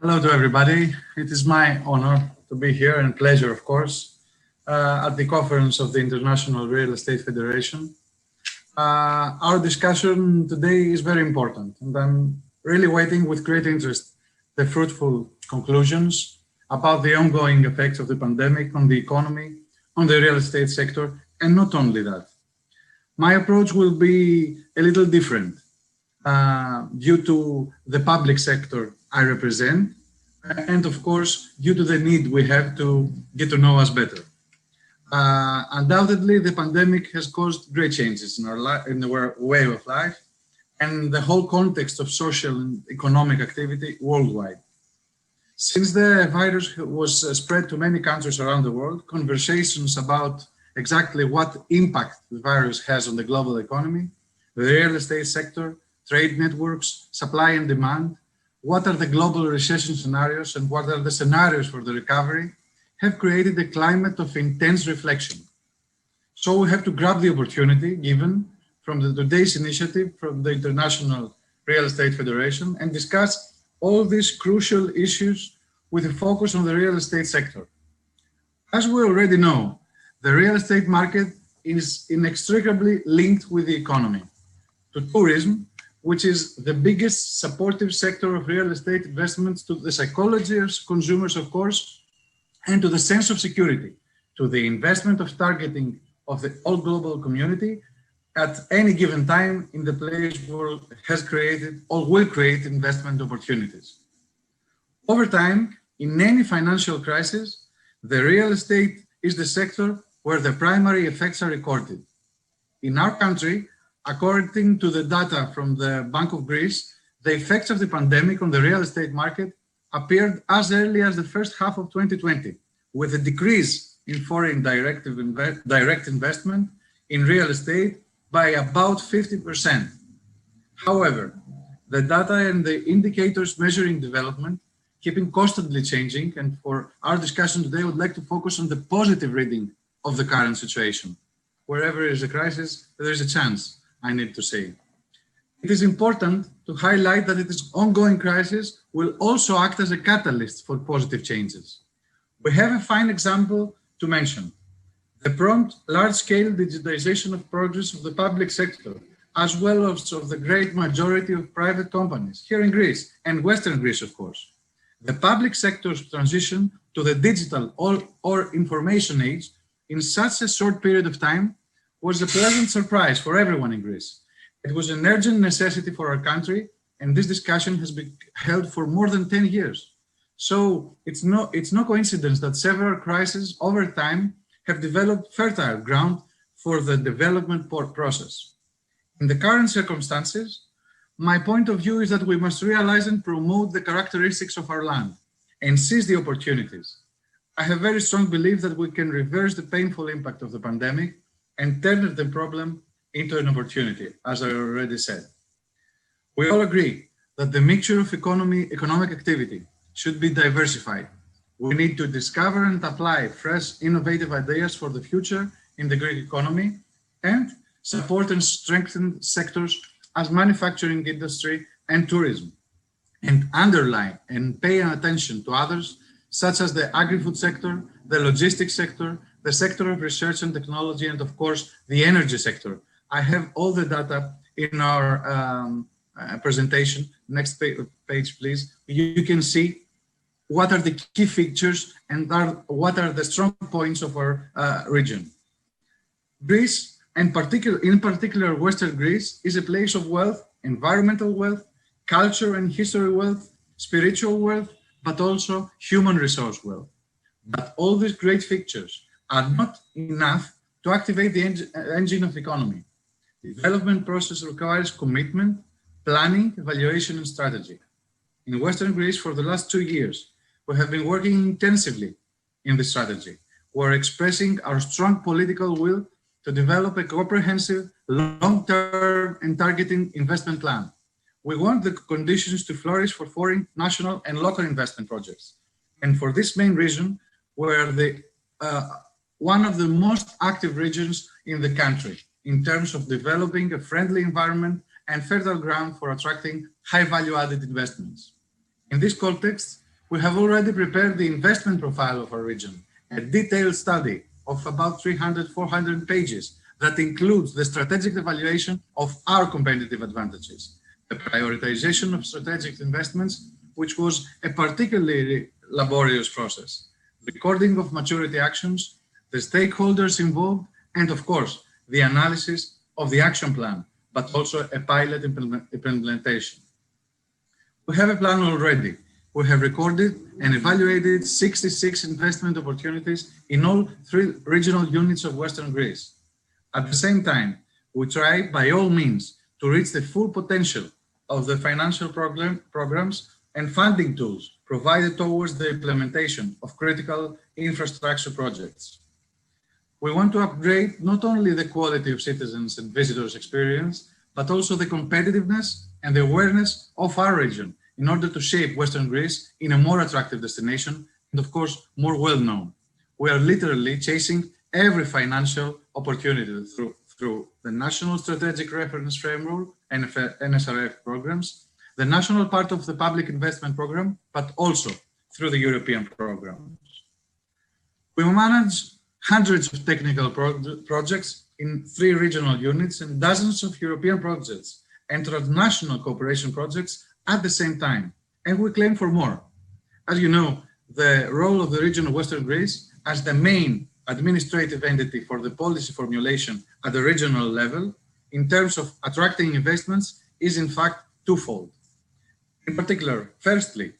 Hello to everybody. It is my honor to be here and pleasure, of course, at the conference of the International Real Estate Federation. Our discussion today is very important, and I'm really waiting with great interest the fruitful conclusions about the ongoing effects of the pandemic on the economy, on the real estate sector, and not only that. My approach will be a little different due to the public sector I represent, and of course, due to the need we have to get to know us better. Undoubtedly, the pandemic has caused great changes in our way of life and the whole context of social and economic activity worldwide. Since the virus was spread to many countries around the world, conversations about exactly what impact the virus has on the global economy, the real estate sector, trade networks, supply and demand, what are the global recession scenarios and what are the scenarios for the recovery, have created a climate of intense reflection. So we have to grab the opportunity given from today's initiative from the International Real Estate Federation and discuss all these crucial issues with a focus on the real estate sector. As we already know, the real estate market is inextricably linked with the economy, to tourism, which is the biggest supportive sector of real estate investments, to the psychology of consumers, of course, and to the sense of security, to the investment of targeting of the whole global community at any given time in the place where it has created or will create investment opportunities. Over time, in any financial crisis, the real estate is the sector where the primary effects are recorded. In our country, according to the data from the Bank of Greece, the effects of the pandemic on the real estate market appeared as early as the first half of 2020, with a decrease in foreign direct investment in real estate by about 50%. However, the data and the indicators measuring development keeping constantly changing, and for our discussion today, I would like to focus on the positive reading of the current situation. Wherever there is a crisis, there is a chance, I need to say. It is important to highlight that this ongoing crisis will also act as a catalyst for positive changes. We have a fine example to mention: the prompt large-scale digitization of progress of the public sector, as well as of the great majority of private companies here in Greece and Western Greece, of course. The public sector's transition to the digital or information age in such a short period of time was a pleasant surprise for everyone in Greece. It was an urgent necessity for our country, and this discussion has been held for more than 10 years. So it's no coincidence that several crises over time have developed fertile ground for the development process. In the current circumstances, my point of view is that we must realize and promote the characteristics of our land and seize the opportunities. I have very strong belief that we can reverse the painful impact of the pandemic and turn the problem into an opportunity, as I already said. We all agree that the mixture of economic activity should be diversified. We need to discover and apply fresh, innovative ideas for the future in the Greek economy and support and strengthen sectors as manufacturing industry and tourism, and underline and pay attention to others such as the agri-food sector, the logistics sector, the sector of research and technology, and of course, the energy sector. I have all the data in our presentation. Next page, please. You can see what are the key features and what are the strong points of our region. Greece, and in particular Western Greece, is a place of wealth, environmental wealth, culture and history wealth, spiritual wealth, but also human resource wealth. But all these great features are not enough to activate the engine of the economy. The development process requires commitment, planning, evaluation, and strategy. In Western Greece, for the last 2 years, we have been working intensively in this strategy. We're expressing our strong political will to develop a comprehensive, long-term and targeting investment plan. We want the conditions to flourish for foreign, national and local investment projects. And for this main reason, we're one of the most active regions in the country in terms of developing a friendly environment and fertile ground for attracting high value-added investments. In this context, We have already prepared the investment profile of our region, a detailed study of about 300-400 pages that includes the strategic evaluation of our competitive advantages, the prioritization of strategic investments, which was a particularly laborious process, recording of maturity actions, the stakeholders involved, and of course, the analysis of the action plan, but also a pilot implementation. We have a plan already. We have recorded and evaluated 66 investment opportunities in all 3 regional units of Western Greece. At the same time, we try by all means to reach the full potential of the financial programs and funding tools provided towards the implementation of critical infrastructure projects. We want to upgrade not only the quality of citizens and visitors' experience, but also the competitiveness and the awareness of our region in order to shape Western Greece in a more attractive destination and, of course, more well-known. We are literally chasing every financial opportunity through the National Strategic Reference Framework, NSRF programs, the national part of the Public Investment Program, but also through the European programs. We manage hundreds of technical projects in 3 regional units and dozens of European projects and transnational cooperation projects at the same time, and we claim for more. As you know, the role of the region of Western Greece as the main administrative entity for the policy formulation at the regional level in terms of attracting investments is in fact twofold. In particular, firstly,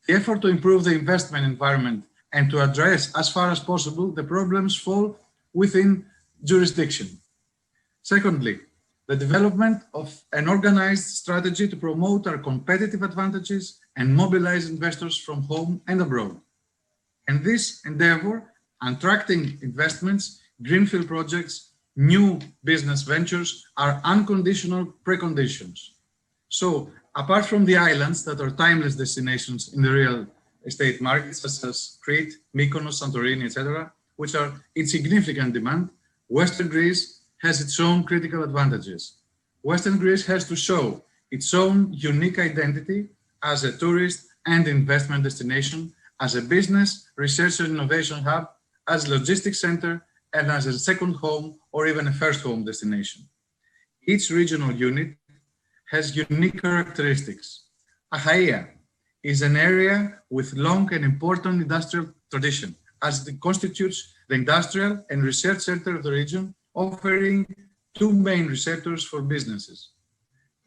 the effort to improve the investment environment and to address as far as possible the problems fall within jurisdiction. Secondly, the development of an organized strategy to promote our competitive advantages and mobilize investors from home and abroad. And this endeavor, attracting investments, greenfield projects, new business ventures are unconditional preconditions. So, apart from the islands that are timeless destinations in the real estate market, such as Crete, Mykonos, Santorini, etc., which are in significant demand, Western Greece has its own critical advantages. Western Greece has to show its own unique identity as a tourist and investment destination, as a business, research and innovation hub, as a logistics center, and as a second home or even a first home destination. Each regional unit has unique characteristics. Achaia is an area with long and important industrial tradition, as it constitutes the industrial and research center of the region, offering 2 main receptors for businesses.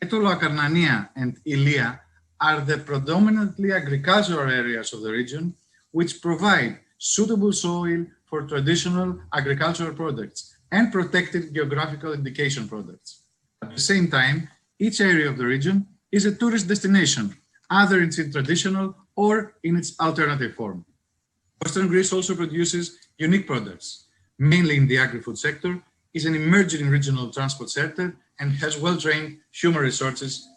Etolo-Akarnania and Ilia are the predominantly agricultural areas of the region, which provide suitable soil for traditional agricultural products and protected geographical indication products. At the same time, each area of the region is a tourist destination, either in its traditional or in its alternative form. Western Greece also produces unique products, mainly in the agri-food sector, is an emerging regional transport sector, and has well-trained human resources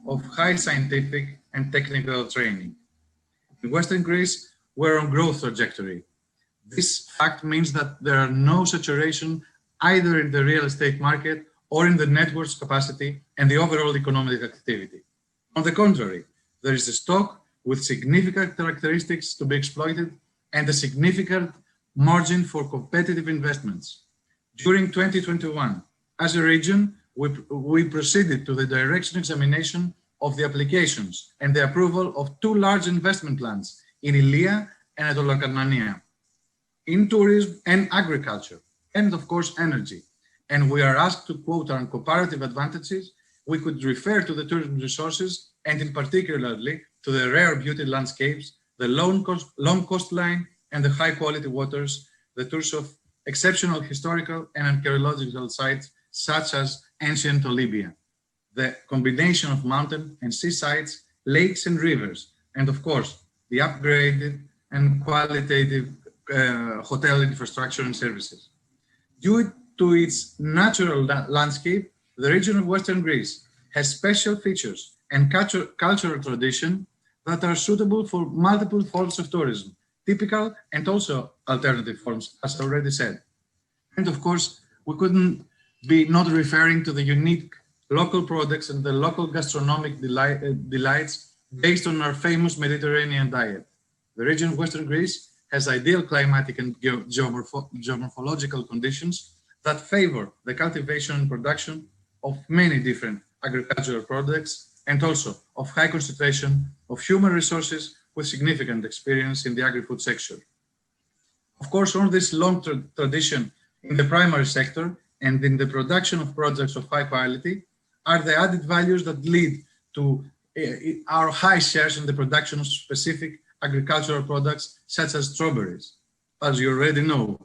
of high scientific and technical training. In Western Greece, we're on growth trajectory. This fact means that there are no saturation either in the real estate market or in the network's capacity and the overall economic activity. On the contrary, there is a stock with significant characteristics to be exploited and a significant margin for competitive investments. During 2021, as a region, we proceeded to the direction examination of the applications and the approval of 2 large investment plans in Ilia and Etolo-Akarnania, in tourism and agriculture, and of course energy. And we are asked to quote our comparative advantages. We could refer to the tourism resources and in particularly to the rare beauty landscapes, the long coastline and the high quality waters, the tours of exceptional historical and archaeological sites such as ancient Olympia, the combination of mountain and sea sites, lakes and rivers, and of course, the upgraded and qualitative hotel infrastructure and services. Due to its natural landscape, the region of Western Greece has special features and cultural tradition that are suitable for multiple forms of tourism, typical and also alternative forms, as I already said. And of course, we couldn't be not referring to the unique local products and the local gastronomic delights based on our famous Mediterranean diet. The region of Western Greece has ideal climatic and geomorphological conditions that favor the cultivation and production of many different agricultural products and also of high concentration of human resources with significant experience in the agri-food sector. Of course, all this long tradition in the primary sector and in the production of products of high quality are the added values that lead to our high shares in the production of specific agricultural products such as strawberries, as you already know,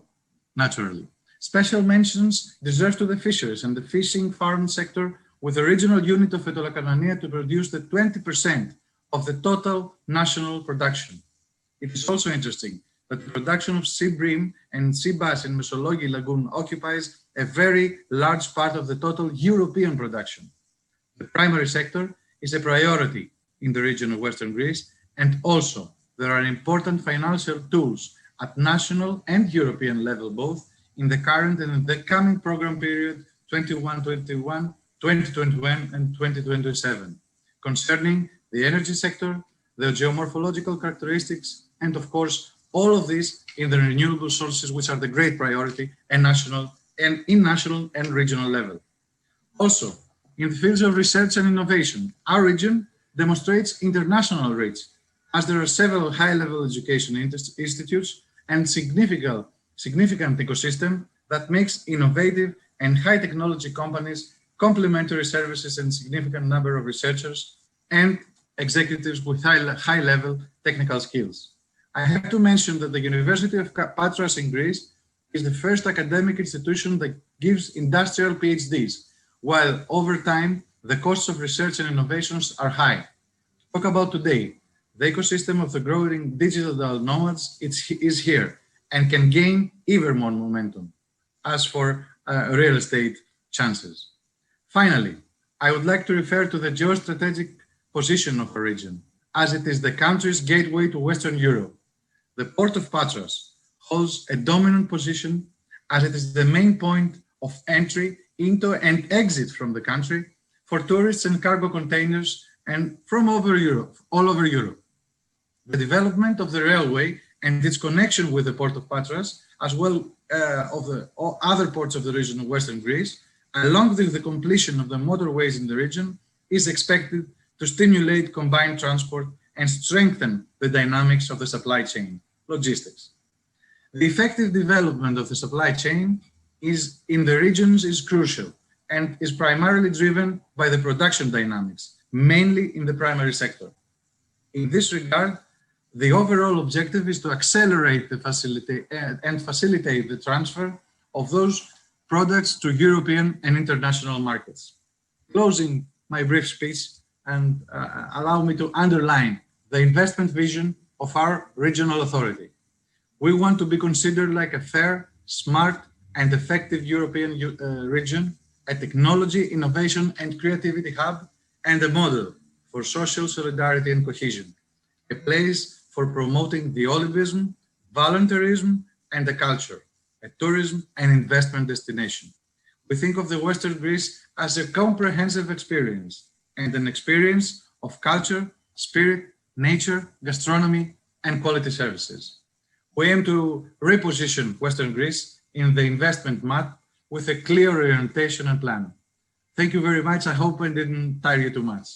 naturally. Special mentions deserve to the fisheries and the fishing farm sector, with the regional unit of Fetolakarnania to produce the 20% of the total national production. It is also interesting that the production of sea bream and sea bass in Mesologi Lagoon occupies a very large part of the total European production. The primary sector is a priority in the region of Western Greece, and also there are important financial tools at national and European level, both in the current and in the coming program period 2021, and 2027, concerning the energy sector, the geomorphological characteristics, and of course, all of these in the renewable sources, which are the great priority in national and regional level. Also, in the fields of research and innovation, our region demonstrates international reach, as there are several high-level education institutes and significant ecosystem that makes innovative and high-technology companies complementary services and significant number of researchers and executives with high-level technical skills. I have to mention that the University of Patras in Greece is the first academic institution that gives industrial PhDs, while over time, the costs of research and innovations are high. Talk about today, the ecosystem of the growing digital nomads is here and can gain even more momentum as for real estate chances. Finally, I would like to refer to the geostrategic position of our region, as it is the country's gateway to Western Europe. The port of Patras holds a dominant position as it is the main point of entry into and exit from the country for tourists and cargo containers and from all over Europe. The development of the railway and its connection with the port of Patras, as well of the other ports of the region of Western Greece, along with the completion of the motorways in the region, is expected to stimulate combined transport and strengthen the dynamics of the supply chain, logistics. The effective development of the supply chain in the regions is crucial and is primarily driven by the production dynamics, mainly in the primary sector. In this regard, the overall objective is to accelerate and facilitate the transfer of those products to European and international markets. Closing my brief speech, and allow me to underline the investment vision of our regional authority. We want to be considered like a fair, smart, and effective European region, a technology, innovation, and creativity hub, and a model for social solidarity and cohesion, a place for promoting the olivism, voluntarism, and the culture, a tourism and investment destination. We think of the Western Greece as a comprehensive experience and an experience of culture, spirit, nature, gastronomy, and quality services. We aim to reposition Western Greece in the investment map with a clear orientation and plan. Thank you very much. I hope I didn't tire you too much.